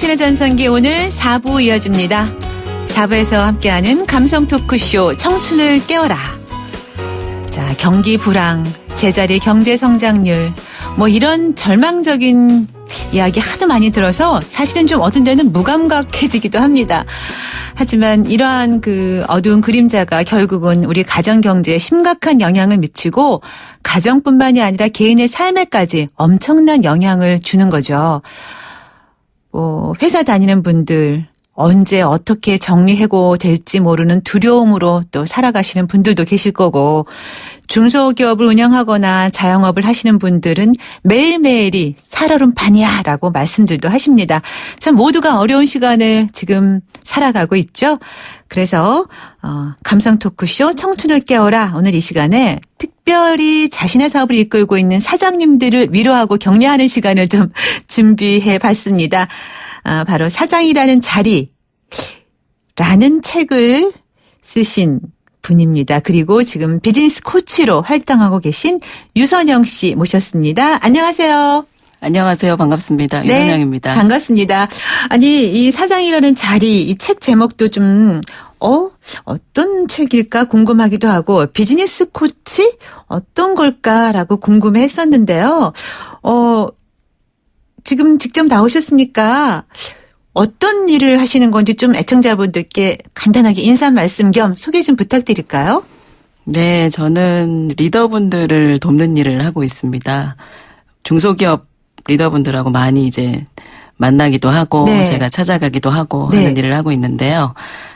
당신의 전성기 오늘 4부 이어집니다. 4부에서 함께하는 감성 토크쇼 청춘을 깨워라. 자, 경기 불황, 제자리 경제 성장률, 뭐 이런 절망적인 이야기 하도 많이 들어서 사실은 좀 어떤 데는 무감각해지기도 합니다. 하지만 이러한 그 어두운 그림자가 결국은 우리 가정 경제에 심각한 영향을 미치고 가정뿐만이 아니라 개인의 삶에까지 엄청난 영향을 주는 거죠. 회사 다니는 분들 언제 어떻게 정리해고 될지 모르는 두려움으로 또 살아가시는 분들도 계실 거고, 중소기업을 운영하거나 자영업을 하시는 분들은 매일매일이 살얼음판이야 라고 말씀들도 하십니다. 참 모두가 어려운 시간을 지금 살아가고 있죠. 그래서 감성 토크쇼 청춘을 깨워라, 오늘 이 시간에 특별히 자신의 사업을 이끌고 있는 사장님들을 위로하고 격려하는 시간을 좀 준비해 봤습니다. 바로 사장이라는 자리라는 책을 쓰신 분입니다. 그리고 지금 비즈니스 코치로 활동하고 계신 유선영 씨 모셨습니다. 안녕하세요. 안녕하세요. 반갑습니다. 네, 유선영입니다. 반갑습니다. 아니, 이 사장이라는 자리, 이 책 제목도 좀 어떤 책일까 궁금하기도 하고, 비즈니스 코치? 어떤 걸까라고 궁금해 했었는데요. 지금 직접 나오셨으니까 어떤 일을 하시는 건지 좀 애청자분들께 간단하게 인사 말씀 겸 소개 좀 부탁드릴까요? 네, 저는 리더분들을 돕는 일을 하고 있습니다. 중소기업 리더분들하고 많이 이제 만나기도 하고, 네. 제가 찾아가기도 하고 네. 하는 일을 하고 있는데요.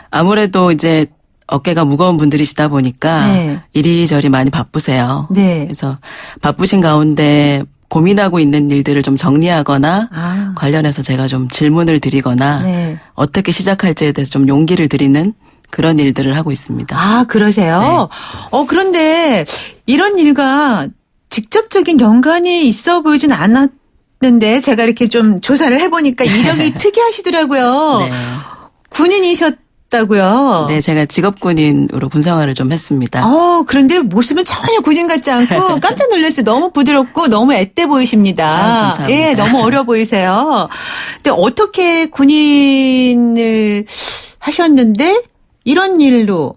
아무래도 이제 어깨가 무거운 분들이시다 보니까 네. 이리저리 많이 바쁘세요. 네. 그래서 바쁘신 가운데 고민하고 있는 일들을 좀 정리하거나 관련해서 제가 좀 질문을 드리거나 네. 어떻게 시작할지에 대해서 좀 용기를 드리는 그런 일들을 하고 있습니다. 아, 그러세요? 네. 그런데 이런 일과 직접적인 연관이 있어 보이진 않았는데 제가 이렇게 좀 조사를 해보니까 이력이 특이하시더라고요. 네. 군인이셨다고요? 네, 제가 직업군인으로 군생활을 좀 했습니다. 그런데 모습은 전혀 군인 같지 않고 깜짝 놀랐어요. 너무 부드럽고 너무 앳돼 보이십니다. 감사합니다. 예, 너무 어려 보이세요. 근데 어떻게 군인을 하셨는데 이런 일로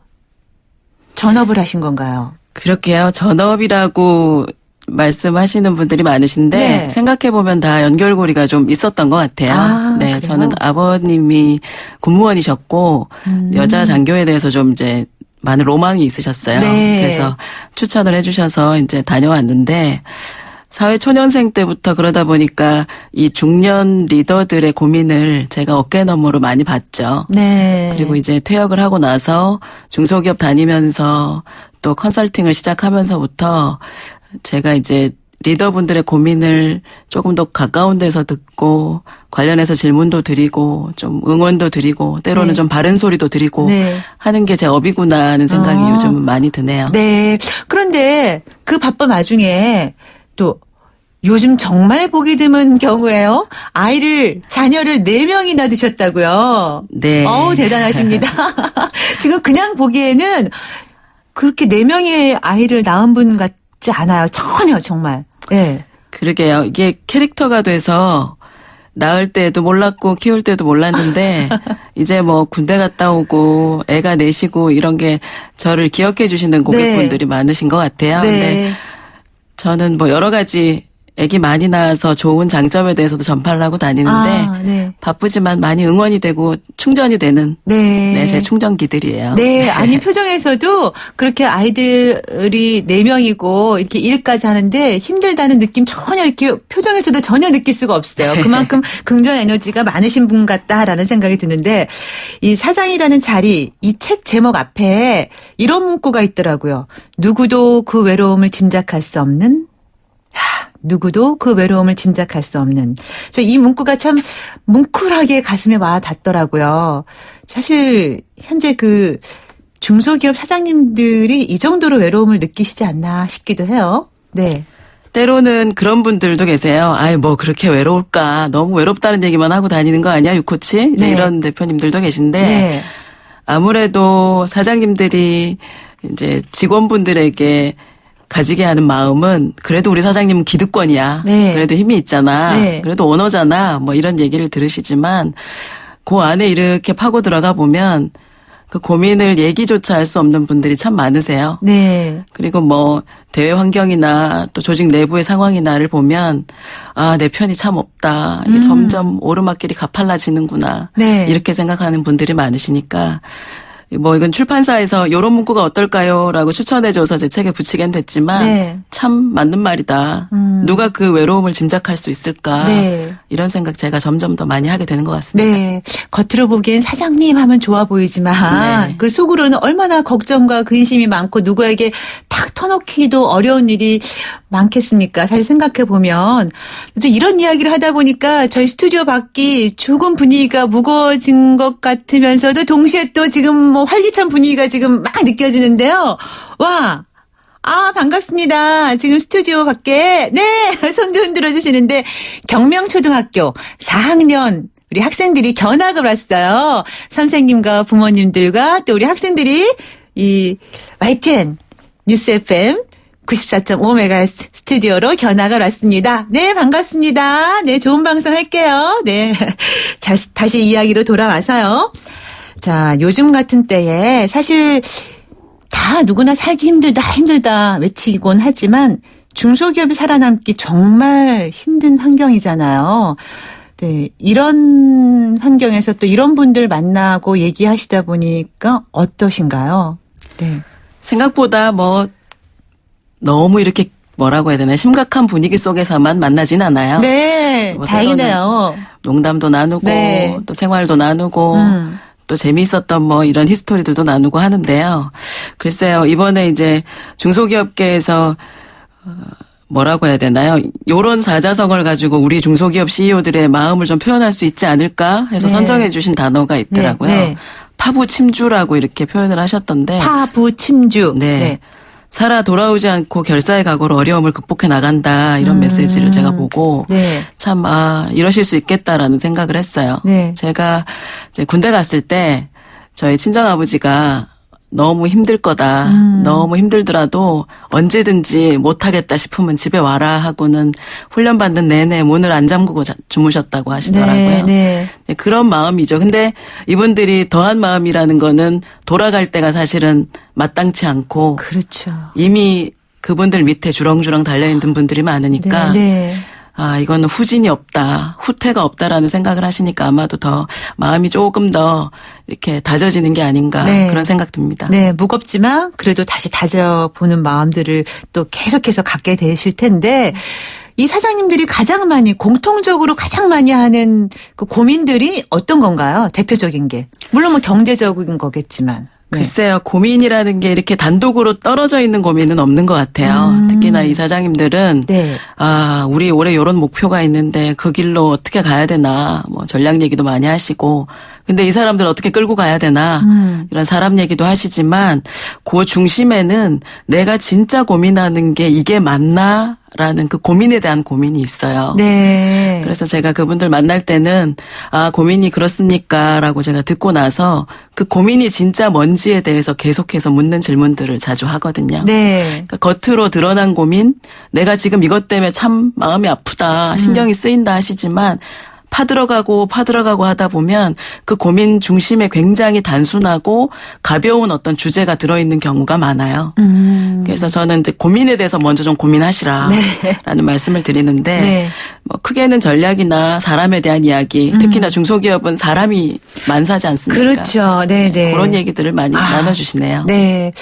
전업을 하신 건가요? 그렇게요. 전업이라고 말씀하시는 분들이 많으신데 네. 생각해보면 다 연결고리가 좀 있었던 것 같아요. 네, 그래요? 저는 아버님이 군무원이셨고 여자 장교에 대해서 좀 이제 많은 로망이 있으셨어요. 네. 그래서 추천을 해주셔서 이제 다녀왔는데 사회 초년생 때부터 그러다 보니까 이 중년 리더들의 고민을 제가 어깨너머로 많이 봤죠. 네. 그리고 이제 퇴역을 하고 나서 중소기업 다니면서 또 컨설팅을 시작하면서부터 제가 이제 리더분들의 고민을 조금 더 가까운 데서 듣고 관련해서 질문도 드리고 좀 응원도 드리고 때로는 네. 좀 바른 소리도 드리고 네. 하는 게 제 업이구나 하는 생각이 요즘 많이 드네요. 네. 그런데 그 바쁜 와중에 또 요즘 정말 보기 드문 경우에요. 자녀를 4명이나 두셨다고요. 네. 대단하십니다. 지금 그냥 보기에는 그렇게 4명의 아이를 낳은 분 같지 않아요. 전혀 정말. 네. 그러게요. 이게 캐릭터가 돼서 낳을 때도 몰랐고 키울 때도 몰랐는데 이제 뭐 군대 갔다 오고 애가 내시고 이런 게 저를 기억해 주시는 고객분들이 많으신 것 같아요. 네. 근데 저는 뭐 여러 가지 애기 많이 낳아서 좋은 장점에 대해서도 전파를 하고 다니는데 네. 바쁘지만 많이 응원이 되고 충전이 되는 네. 제 충전기들이에요. 네. 아니, 표정에서도 그렇게 아이들이 4명이고 이렇게 일까지 하는데 힘들다는 느낌 전혀 이렇게 표정에서도 전혀 느낄 수가 없어요. 그만큼 긍정 에너지가 많으신 분 같다라는 생각이 드는데, 이 사장이라는 자리, 이 책 제목 앞에 이런 문구가 있더라고요. 누구도 그 외로움을 짐작할 수 없는, 누구도 그 외로움을 짐작할 수 없는. 저 이 문구가 참 뭉클하게 가슴에 와 닿더라고요. 사실 현재 그 중소기업 사장님들이 이 정도로 외로움을 느끼시지 않나 싶기도 해요. 네. 때로는 그런 분들도 계세요. 뭐 그렇게 외로울까. 너무 외롭다는 얘기만 하고 다니는 거 아니야, 유코치? 이제 네. 이런 대표님들도 계신데 네. 아무래도 사장님들이 이제 직원분들에게 가지게 하는 마음은 그래도 우리 사장님은 기득권이야. 네. 그래도 힘이 있잖아. 네. 그래도 오너잖아. 뭐 이런 얘기를 들으시지만 그 안에 이렇게 파고 들어가 보면 그 고민을 얘기조차 할 수 없는 분들이 참 많으세요. 네. 그리고 뭐 대외 환경이나 또 조직 내부의 상황이나를 보면 아, 내 편이 참 없다. 이게 점점 오르막길이 가팔라지는구나. 네. 이렇게 생각하는 분들이 많으시니까 뭐 이건 출판사에서 이런 문구가 어떨까요? 라고 추천해줘서 제 책에 붙이긴 됐지만 네. 참 맞는 말이다. 누가 그 외로움을 짐작할 수 있을까? 네. 이런 생각 제가 점점 더 많이 하게 되는 것 같습니다. 네. 겉으로 보기엔 사장님 하면 좋아 보이지만 네. 그 속으로는 얼마나 걱정과 근심이 많고 누구에게 탁 터놓기도 어려운 일이 많겠습니까? 사실 생각해 보면 좀 이런 이야기를 하다 보니까 저희 스튜디오 밖이 조금 분위기가 무거워진 것 같으면서도 동시에 또 지금 뭐 활기찬 분위기가 지금 막 느껴지는데요. 와. 아, 반갑습니다. 지금 스튜디오 밖에, 네, 손도 흔들어 주시는데, 경명초등학교 4학년 우리 학생들이 견학을 왔어요. 선생님과 부모님들과 또 우리 학생들이 이 YTN 뉴스 FM 94.5MHz 스튜디오로 견학을 왔습니다. 네, 반갑습니다. 네, 좋은 방송 할게요. 네. 다시 이야기로 돌아와서요. 자, 요즘 같은 때에 사실 다 누구나 살기 힘들다 외치곤 하지만 중소기업이 살아남기 정말 힘든 환경이잖아요. 네, 이런 환경에서 또 이런 분들 만나고 얘기하시다 보니까 어떠신가요? 네. 생각보다 뭐 너무 이렇게 뭐라고 해야 되나 심각한 분위기 속에서만 만나진 않아요. 네, 뭐 다행이네요. 농담도 나누고 네. 또 생활도 나누고 또 재미있었던 뭐 이런 히스토리들도 나누고 하는데요. 글쎄요, 이번에 이제 중소기업계에서 뭐라고 해야 되나요? 요런 사자성어를 가지고 우리 중소기업 CEO들의 마음을 좀 표현할 수 있지 않을까 해서 네. 선정해 주신 단어가 있더라고요. 네, 네. 파부침주라고 이렇게 표현을 하셨던데. 파부침주. 네. 살아 돌아오지 않고 결사의 각오로 어려움을 극복해 나간다 이런 메시지를 제가 보고 네. 참 이러실 수 있겠다라는 생각을 했어요. 네. 제가 이제 군대 갔을 때 저희 친정아버지가 너무 힘들 거다. 너무 힘들더라도 언제든지 못하겠다 싶으면 집에 와라 하고는 훈련받는 내내 문을 안 잠그고 주무셨다고 하시더라고요. 네. 네, 그런 마음이죠. 근데 이분들이 더한 마음이라는 거는 돌아갈 때가 사실은 마땅치 않고 그렇죠. 이미 그분들 밑에 주렁주렁 달려있는 분들이 많으니까 네. 이거는 후진이 없다, 후퇴가 없다라는 생각을 하시니까 아마도 더 마음이 조금 더 이렇게 다져지는 게 아닌가 네. 그런 생각 듭니다. 네, 무겁지만 그래도 다시 다져보는 마음들을 또 계속해서 갖게 되실 텐데 이 사장님들이 공통적으로 가장 많이 하는 그 고민들이 어떤 건가요? 대표적인 게. 물론 뭐 경제적인 거겠지만. 네. 글쎄요, 고민이라는 게 이렇게 단독으로 떨어져 있는 고민은 없는 것 같아요. 특히나 이 사장님들은 네. 우리 올해 이런 목표가 있는데 그 길로 어떻게 가야 되나 뭐 전략 얘기도 많이 하시고 근데 이 사람들 어떻게 끌고 가야 되나 이런 사람 얘기도 하시지만 그 중심에는 내가 진짜 고민하는 게 이게 맞나? 라는 그 고민에 대한 고민이 있어요. 네. 그래서 제가 그분들 만날 때는 고민이 그렇습니까? 라고 제가 듣고 나서 그 고민이 진짜 뭔지에 대해서 계속해서 묻는 질문들을 자주 하거든요. 네. 그러니까 겉으로 드러난 고민, 내가 지금 이것 때문에 참 마음이 아프다, 신경이 쓰인다 하시지만 파들어가고 하다 보면 그 고민 중심에 굉장히 단순하고 가벼운 어떤 주제가 들어있는 경우가 많아요. 그래서 저는 이제 고민에 대해서 먼저 좀 고민하시라라는 말씀을 드리는데 네. 뭐 크게는 전략이나 사람에 대한 이야기, 특히나 중소기업은 사람이 만사지 않습니까? 그렇죠. 네. 그런 얘기들을 많이 나눠주시네요. 네.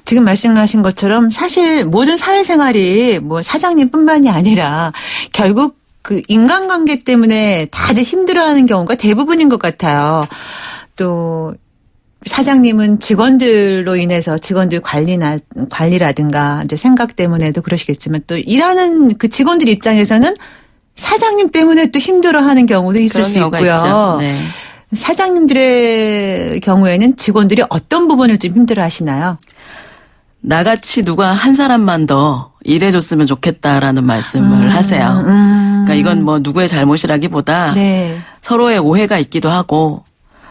지금 말씀하신 것처럼 사실 모든 사회생활이 뭐 사장님뿐만이 아니라 결국 그 인간관계 때문에 다들 힘들어하는 경우가 대부분인 것 같아요. 또 사장님은 직원들로 인해서 직원들 관리라든가 이제 생각 때문에도 그러시겠지만 또 일하는 그 직원들 입장에서는 사장님 때문에 또 힘들어하는 경우도 있을 수 있고요. 있죠. 네. 사장님들의 경우에는 직원들이 어떤 부분을 좀 힘들어하시나요? 나같이 누가 한 사람만 더 일해줬으면 좋겠다라는 말씀을 하세요. 그러니까 이건 뭐 누구의 잘못이라기보다 네. 서로의 오해가 있기도 하고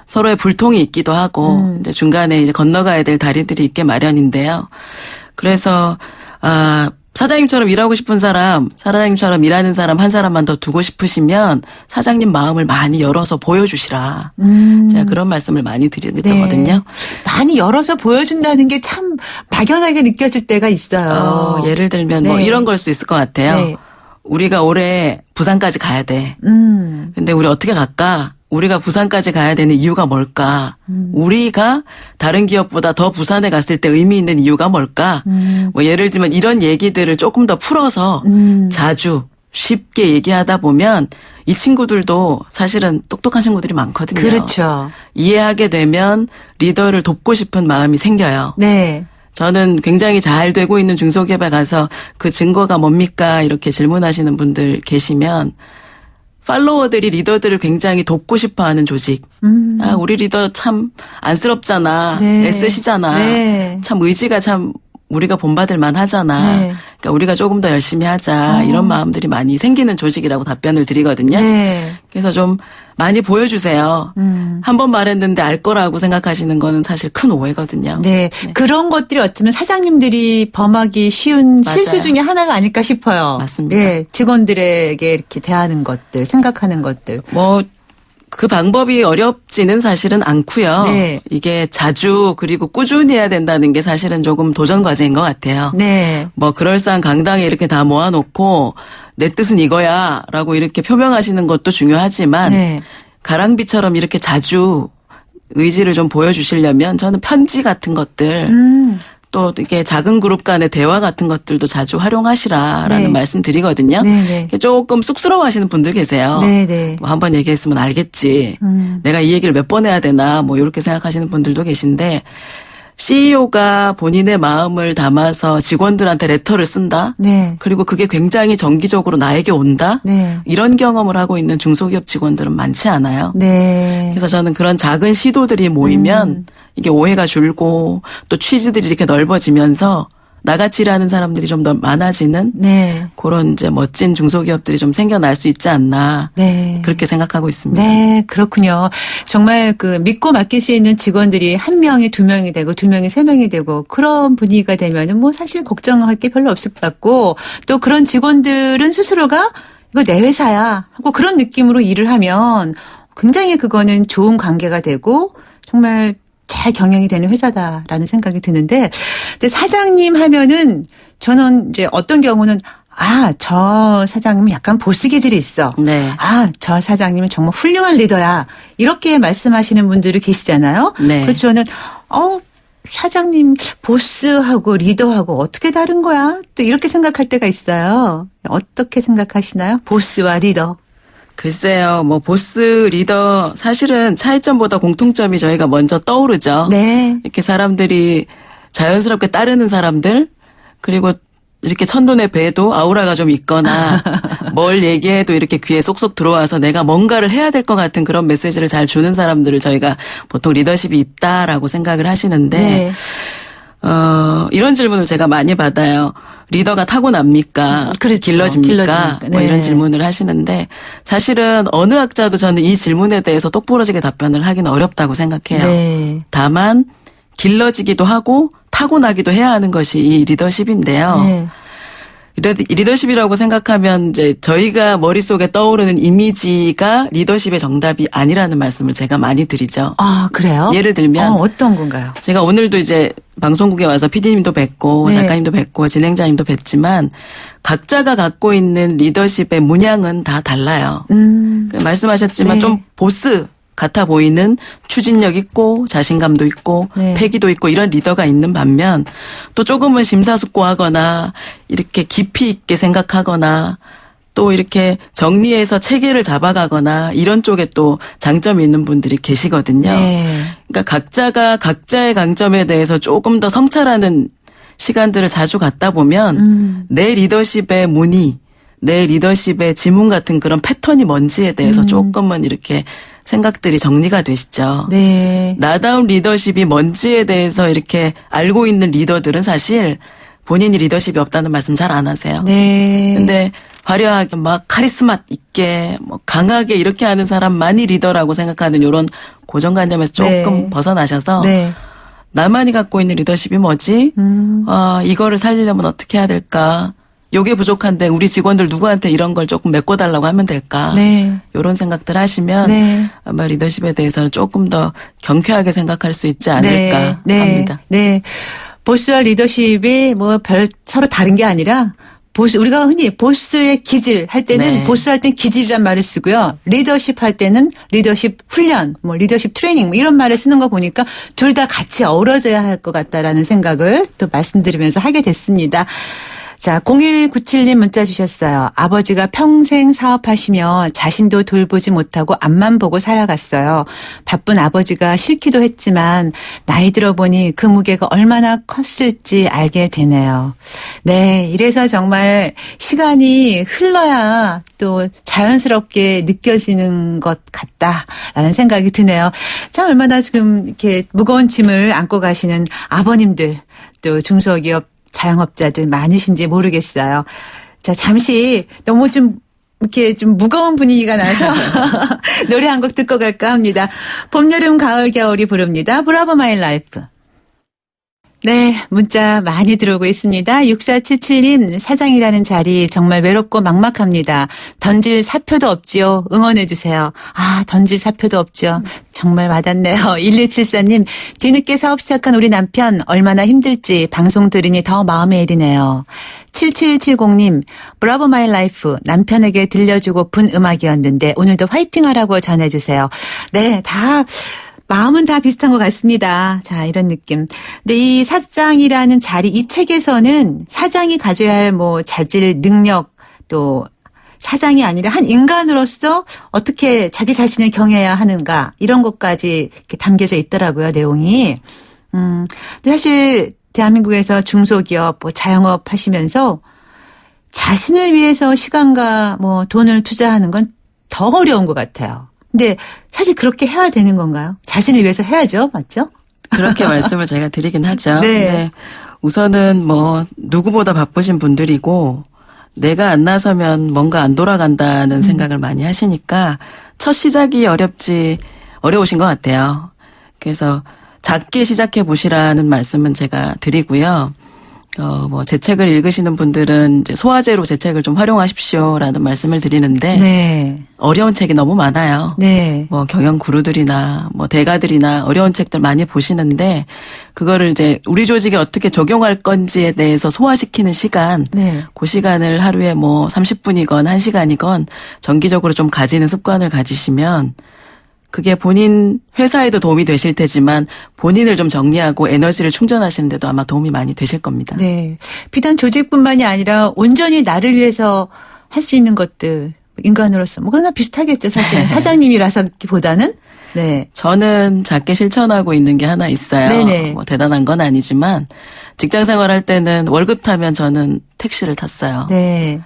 서로의 불통이 있기도 하고 이제 중간에 이제 건너가야 될 다리들이 있게 마련인데요. 그래서 사장님처럼 일하고 싶은 사람, 사장님처럼 일하는 사람 한 사람만 더 두고 싶으시면 사장님 마음을 많이 열어서 보여주시라. 제가 그런 말씀을 많이 드리거든요. 네. 많이 열어서 보여준다는 게 참 막연하게 느껴질 때가 있어요. 예를 들면 네. 뭐 이런 걸 수 있을 것 같아요. 네. 우리가 올해 부산까지 가야 돼. 근데 우리 어떻게 갈까? 우리가 부산까지 가야 되는 이유가 뭘까? 우리가 다른 기업보다 더 부산에 갔을 때 의미 있는 이유가 뭘까? 뭐 예를 들면 이런 얘기들을 조금 더 풀어서 자주 쉽게 얘기하다 보면 이 친구들도 사실은 똑똑한 친구들이 많거든요. 그렇죠. 이해하게 되면 리더를 돕고 싶은 마음이 생겨요. 네. 저는 굉장히 잘 되고 있는 중소기업에 가서 그 증거가 뭡니까? 이렇게 질문하시는 분들 계시면 팔로워들이 리더들을 굉장히 돕고 싶어하는 조직. 우리 리더 참 안쓰럽잖아. 네. 애쓰시잖아. 네. 참 의지가 참 우리가 본받을 만하잖아. 네. 그러니까 우리가 조금 더 열심히 하자. 이런 마음들이 많이 생기는 조직이라고 답변을 드리거든요. 네. 그래서 좀 많이 보여주세요. 한 번 말했는데 알 거라고 생각하시는 거는 사실 큰 오해거든요. 네. 그런 것들이 어쩌면 사장님들이 범하기 쉬운 맞아요. 실수 중에 하나가 아닐까 싶어요. 맞습니다. 예. 직원들에게 이렇게 대하는 것들, 생각하는 것들. 뭐 그 방법이 어렵지는 사실은 않고요. 네. 이게 자주 그리고 꾸준히 해야 된다는 게 사실은 조금 도전 과제인 것 같아요. 네. 뭐 그럴싸한 강당에 이렇게 다 모아놓고 내 뜻은 이거야라고 이렇게 표명하시는 것도 중요하지만 네. 가랑비처럼 이렇게 자주 의지를 좀 보여주시려면 저는 편지 같은 것들 또 이렇게 작은 그룹 간의 대화 같은 것들도 자주 활용하시라라는 네. 말씀 드리거든요. 네, 네. 조금 쑥스러워하시는 분들 계세요. 네, 네. 뭐 한 번 얘기했으면 알겠지. 내가 이 얘기를 몇 번 해야 되나 뭐 이렇게 생각하시는 분들도 계신데 CEO가 본인의 마음을 담아서 직원들한테 레터를 쓴다. 네. 그리고 그게 굉장히 정기적으로 나에게 온다. 네. 이런 경험을 하고 있는 중소기업 직원들은 많지 않아요. 네. 그래서 저는 그런 작은 시도들이 모이면 이게 오해가 줄고 또 취지들이 이렇게 넓어지면서 나같이 일하는 사람들이 좀 더 많아지는 네. 그런 이제 멋진 중소기업들이 좀 생겨날 수 있지 않나. 네. 그렇게 생각하고 있습니다. 네, 그렇군요. 정말 그 믿고 맡길 수 있는 직원들이 한 명이 두 명이 되고 두 명이 세 명이 되고 그런 분위기가 되면은 뭐 사실 걱정할 게 별로 없을 것 같고 또 그런 직원들은 스스로가 이거 내 회사야 하고 그런 느낌으로 일을 하면 굉장히 그거는 좋은 관계가 되고 정말 잘 경영이 되는 회사다라는 생각이 드는데 근데 사장님 하면은 저는 이제 어떤 경우는 저 사장님은 약간 보스 기질이 있어. 네. 저 사장님은 정말 훌륭한 리더야. 이렇게 말씀하시는 분들이 계시잖아요. 네. 그래서 저는 사장님 보스하고 리더하고 어떻게 다른 거야? 또 이렇게 생각할 때가 있어요. 어떻게 생각하시나요? 보스와 리더. 글쎄요, 뭐 보스 리더 사실은 차이점보다 공통점이 저희가 먼저 떠오르죠. 네. 이렇게 사람들이 자연스럽게 따르는 사람들 그리고 이렇게 천돈의 배도 아우라가 좀 있거나 뭘 얘기해도 이렇게 귀에 쏙쏙 들어와서 내가 뭔가를 해야 될 것 같은 그런 메시지를 잘 주는 사람들을 저희가 보통 리더십이 있다라고 생각을 하시는데 네. 이런 질문을 제가 많이 받아요. 리더가 타고납니까? 그렇죠. 길러집니까? 뭐 네. 이런 질문을 하시는데 사실은 어느 학자도 저는 이 질문에 대해서 똑부러지게 답변을 하기는 어렵다고 생각해요. 네. 다만 길러지기도 하고 타고나기도 해야 하는 것이 이 리더십인데요. 네. 리더십이라고 생각하면 이제 저희가 머릿속에 떠오르는 이미지가 리더십의 정답이 아니라는 말씀을 제가 많이 드리죠. 그래요? 예를 들면 어떤 건가요? 제가 오늘도 이제 방송국에 와서 PD님도 뵙고 네. 작가님도 뵙고 진행자님도 뵙지만 각자가 갖고 있는 리더십의 문양은 다 달라요. 말씀하셨지만 네. 좀 보스 같아 보이는 추진력 있고 자신감도 있고 네. 패기도 있고 이런 리더가 있는 반면 또 조금은 심사숙고하거나 이렇게 깊이 있게 생각하거나 또 이렇게 정리해서 체계를 잡아가거나 이런 쪽에 또 장점이 있는 분들이 계시거든요. 네. 그러니까 각자가 각자의 강점에 대해서 조금 더 성찰하는 시간들을 자주 갖다 보면 내 리더십의 무늬, 내 리더십의 지문 같은 그런 패턴이 뭔지에 대해서 조금은 이렇게 생각들이 정리가 되시죠. 네. 나다운 리더십이 뭔지에 대해서 이렇게 알고 있는 리더들은 사실 본인이 리더십이 없다는 말씀 잘 안 하세요. 네. 근데 화려하게 막 카리스마 있게 뭐 강하게 이렇게 하는 사람만이 리더라고 생각하는 이런 고정관념에서 조금 네. 벗어나셔서 네. 나만이 갖고 있는 리더십이 뭐지? 이거를 살리려면 어떻게 해야 될까? 요게 부족한데 우리 직원들 누구한테 이런 걸 조금 메꿔달라고 하면 될까? 네. 이런 생각들 하시면 네. 아마 리더십에 대해서는 조금 더 경쾌하게 생각할 수 있지 않을까 합니다. 네. 보스와 리더십이 서로 다른 게 아니라 우리가 흔히 보스의 기질 할 때는 네. 보스 할 땐 기질이란 말을 쓰고요. 리더십 할 때는 리더십 훈련, 리더십 트레이닝 이런 말을 쓰는 거 보니까 둘 다 같이 어우러져야 할 것 같다라는 생각을 또 말씀드리면서 하게 됐습니다. 자, 0197님 문자 주셨어요. 아버지가 평생 사업하시며 자신도 돌보지 못하고 앞만 보고 살아갔어요. 바쁜 아버지가 싫기도 했지만 나이 들어보니 그 무게가 얼마나 컸을지 알게 되네요. 네, 이래서 정말 시간이 흘러야 또 자연스럽게 느껴지는 것 같다라는 생각이 드네요. 참 얼마나 지금 이렇게 무거운 짐을 안고 가시는 아버님들 또 중소기업 자영업자들 많으신지 모르겠어요. 자, 잠시 너무 이렇게 좀 무거운 분위기가 나서 노래 한 곡 듣고 갈까 합니다. 봄, 여름, 가을, 겨울이 부릅니다. 브라보 마이 라이프. 네, 문자 많이 들어오고 있습니다. 6477님, 사장이라는 자리 정말 외롭고 막막합니다. 던질 사표도 없지요. 응원해주세요. 던질 사표도 없죠. 정말 와닿네요. 1274님, 뒤늦게 사업 시작한 우리 남편 얼마나 힘들지 방송 들으니 더 마음에 애리네요. 7770님, 브라보 마이 라이프 남편에게 들려주고픈 음악이었는데 오늘도 화이팅 하라고 전해주세요. 네, 마음은 다 비슷한 것 같습니다. 자, 이런 느낌. 근데 이 사장이라는 자리, 이 책에서는 사장이 가져야 할 자질, 능력, 또 사장이 아니라 한 인간으로서 어떻게 자기 자신을 경해야 하는가, 이런 것까지 이렇게 담겨져 있더라고요, 내용이. 근데 사실 대한민국에서 중소기업, 자영업 하시면서 자신을 위해서 시간과 돈을 투자하는 건 더 어려운 것 같아요. 근데 사실 그렇게 해야 되는 건가요? 자신을 위해서 해야죠. 맞죠? 그렇게 말씀을 제가 드리긴 하죠. 네. 근데 우선은 누구보다 바쁘신 분들이고 내가 안 나서면 뭔가 안 돌아간다는 생각을 많이 하시니까 첫 시작이 어려우신 것 같아요. 그래서 작게 시작해 보시라는 말씀은 제가 드리고요. 제 책을 읽으시는 분들은 이제 소화제로 제 책을 좀 활용하십시오라는 말씀을 드리는데. 네. 어려운 책이 너무 많아요. 네. 경영 구루들이나 대가들이나 어려운 책들 많이 보시는데 그거를 이제 우리 조직에 어떻게 적용할 건지에 대해서 소화시키는 시간. 네. 그 시간을 하루에 30분이건 1시간이건 정기적으로 좀 가지는 습관을 가지시면 그게 본인 회사에도 도움이 되실 테지만 본인을 좀 정리하고 에너지를 충전하시는 데도 아마 도움이 많이 되실 겁니다. 네. 비단 조직뿐만이 아니라 온전히 나를 위해서 할 수 있는 것들, 인간으로서 그거나 비슷하겠죠, 사실은. 사장님이라서보다는. 네. 저는 작게 실천하고 있는 게 하나 있어요. 네네. 대단한 건 아니지만 직장 생활할 때는 월급 타면 저는 택시를 탔어요. 네.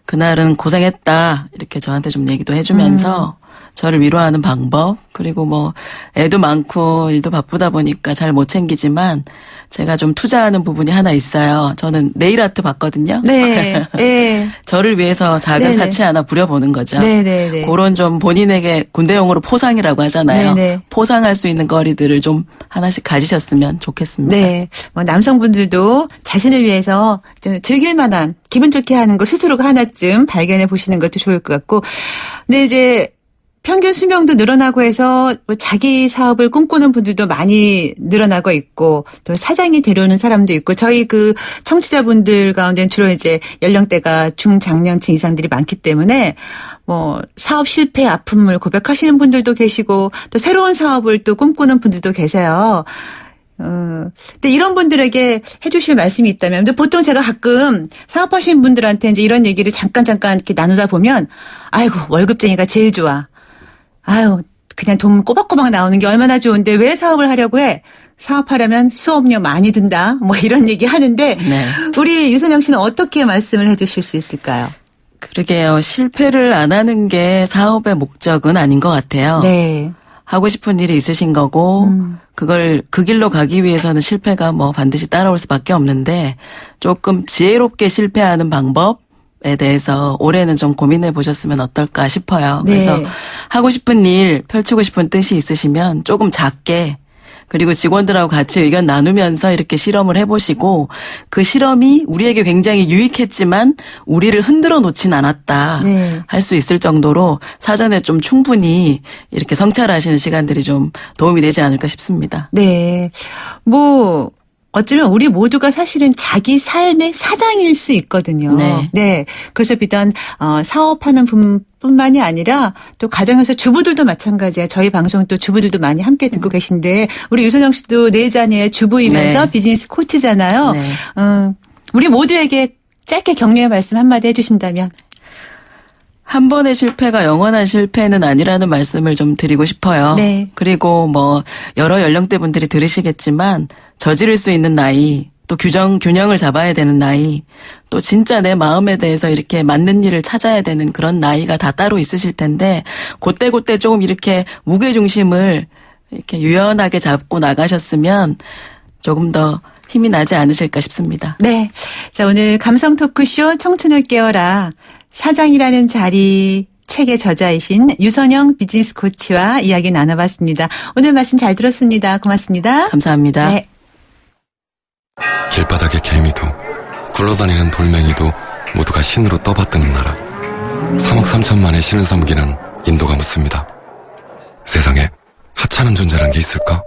그날은 고생했다 이렇게 저한테 좀 얘기도 해주면서 저를 위로하는 방법, 그리고 애도 많고 일도 바쁘다 보니까 잘 못 챙기지만 제가 좀 투자하는 부분이 하나 있어요. 저는 네일 아트 봤거든요. 네. 네. 저를 위해서 작은 네네. 사치 하나 부려보는 거죠. 네네네. 그런 좀 본인에게 군대용어로 포상이라고 하잖아요. 네네. 포상할 수 있는 거리들을 좀 하나씩 가지셨으면 좋겠습니다. 네. 남성분들도 자신을 위해서 좀 즐길 만한 기분 좋게 하는 거 스스로가 하나쯤 발견해 보시는 것도 좋을 것 같고. 근데 이제 평균 수명도 늘어나고 해서 자기 사업을 꿈꾸는 분들도 많이 늘어나고 있고 또 사장이 되려는 사람도 있고 저희 청취자분들 가운데는 주로 이제 연령대가 중장년층 이상들이 많기 때문에 사업 실패 아픔을 고백하시는 분들도 계시고 또 새로운 사업을 또 꿈꾸는 분들도 계세요. 근데 이런 분들에게 해주실 말씀이 있다면, 근데 보통 제가 가끔 사업하시는 분들한테 이제 이런 얘기를 잠깐 이렇게 나누다 보면, 아이고, 월급쟁이가 제일 좋아. 그냥 돈 꼬박꼬박 나오는 게 얼마나 좋은데 왜 사업을 하려고 해? 사업하려면 수업료 많이 든다. 이런 얘기 하는데, 네. 우리 유선영 씨는 어떻게 말씀을 해주실 수 있을까요? 그러게요. 실패를 안 하는 게 사업의 목적은 아닌 것 같아요. 네. 하고 싶은 일이 있으신 거고 그걸 그 길로 가기 위해서는 실패가 반드시 따라올 수밖에 없는데 조금 지혜롭게 실패하는 방법에 대해서 올해는 좀 고민해 보셨으면 어떨까 싶어요. 네. 그래서 하고 싶은 일, 펼치고 싶은 뜻이 있으시면 조금 작게 그리고 직원들하고 같이 의견 나누면서 이렇게 실험을 해보시고 그 실험이 우리에게 굉장히 유익했지만 우리를 흔들어 놓진 않았다 네. 할 수 있을 정도로 사전에 좀 충분히 이렇게 성찰하시는 시간들이 좀 도움이 되지 않을까 싶습니다. 네. 뭐 어쩌면 우리 모두가 사실은 자기 삶의 사장일 수 있거든요. 네. 그래서 비단 사업하는 분뿐만이 아니라 또 가정에서 주부들도 마찬가지야. 저희 방송 또 주부들도 많이 함께 듣고 계신데 우리 유선영 씨도 네 자녀의 주부이면서 네. 비즈니스 코치잖아요. 네. 우리 모두에게 짧게 격려의 말씀 한마디 해주신다면. 한 번의 실패가 영원한 실패는 아니라는 말씀을 좀 드리고 싶어요. 네. 그리고 뭐 여러 연령대 분들이 들으시겠지만 저지를 수 있는 나이, 또 균형을 잡아야 되는 나이, 또 진짜 내 마음에 대해서 이렇게 맞는 일을 찾아야 되는 그런 나이가 다 따로 있으실 텐데 그때 조금 이렇게 무게중심을 이렇게 유연하게 잡고 나가셨으면 조금 더 힘이 나지 않으실까 싶습니다. 네. 자, 오늘 감성 토크쇼 청춘을 깨워라. 사장이라는 자리 책의 저자이신 유선영 비즈니스 코치와 이야기 나눠봤습니다. 오늘 말씀 잘 들었습니다. 고맙습니다. 감사합니다. 네. 길바닥의 개미도 굴러다니는 돌멩이도 모두가 신으로 떠받드는 나라. 3억 3천만의 신을 섬기는 인도가 묻습니다. 세상에 하찮은 존재란 게 있을까?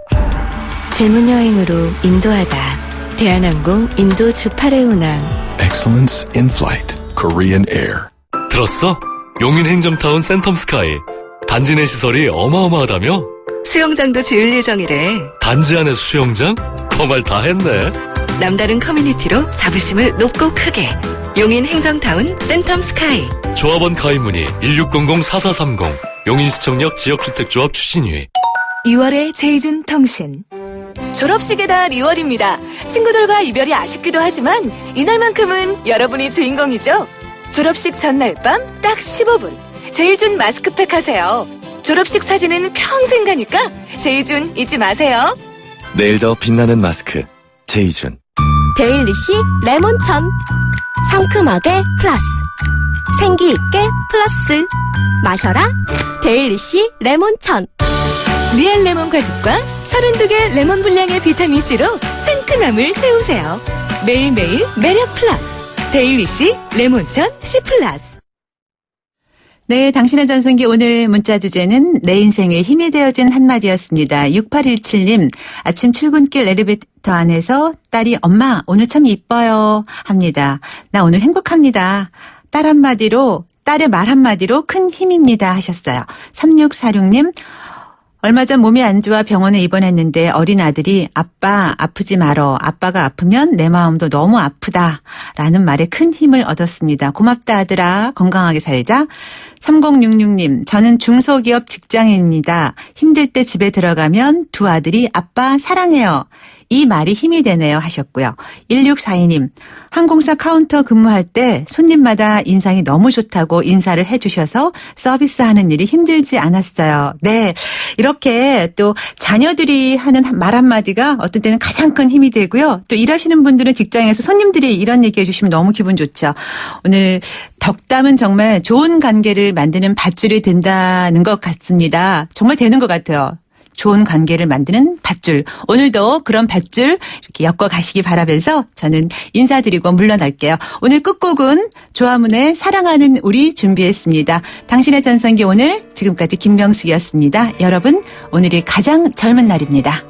질문 여행으로 인도하다. 대한항공 인도 주파레 운항. Excellence in Flight, Korean Air. 들었어? 용인 행정타운 센텀스카이. 단지 내 시설이 어마어마하다며? 수영장도 지을 예정이래. 단지 안에 수영장? 거말 다 했네. 남다른 커뮤니티로 자부심을 높고 크게. 용인 행정타운 센텀스카이. 조합원 가입 문의 1600-4430. 용인시청역 지역주택조합 추진위. 2월의 제이준 통신. 졸업식의 달 2월입니다. 친구들과 이별이 아쉽기도 하지만 이날만큼은 여러분이 주인공이죠. 졸업식 전날 밤 딱 15분. 제이준 마스크팩 하세요. 졸업식 사진은 평생 가니까 제이준 잊지 마세요. 내일 더 빛나는 마스크 제이준. 데일리씨 레몬천. 상큼하게 플러스. 생기있게 플러스. 마셔라 데일리씨 레몬천. 리얼 레몬 과즙과 32개 레몬 분량의 비타민C로 상큼함을 채우세요. 매일매일 매력 플러스. 데일리씨 레몬천 C+. 네, 당신의 전성기 오늘 문자 주제는 내 인생에 힘이 되어준 한마디였습니다. 6817님, 아침 출근길 엘리베이터 안에서 딸이 엄마 오늘 참 이뻐요 합니다. 나 오늘 행복합니다. 딸의 말 한마디로 큰 힘입니다 하셨어요. 3646님, 얼마 전 몸이 안 좋아 병원에 입원했는데 어린 아들이 아빠 아프지 말어. 아빠가 아프면 내 마음도 너무 아프다. 라는 말에 큰 힘을 얻었습니다. 고맙다 아들아. 건강하게 살자. 3066님, 저는 중소기업 직장인입니다. 힘들 때 집에 들어가면 두 아들이 아빠 사랑해요. 이 말이 힘이 되네요 하셨고요. 1642님, 항공사 카운터 근무할 때 손님마다 인상이 너무 좋다고 인사를 해주셔서 서비스하는 일이 힘들지 않았어요. 네, 이렇게 또 자녀들이 하는 말 한마디가 어떤 때는 가장 큰 힘이 되고요. 또 일하시는 분들은 직장에서 손님들이 이런 얘기해 주시면 너무 기분 좋죠. 오늘 덕담은 정말 좋은 관계를 만드는 밧줄이 된다는 것 같습니다. 정말 되는 것 같아요. 좋은 관계를 만드는 밧줄. 오늘도 그런 밧줄 이렇게 엮어 가시기 바라면서 저는 인사드리고 물러날게요. 오늘 끝곡은 조화문의 사랑하는 우리 준비했습니다. 당신의 전성기 오늘 지금까지 김명숙이었습니다. 여러분 오늘이 가장 젊은 날입니다.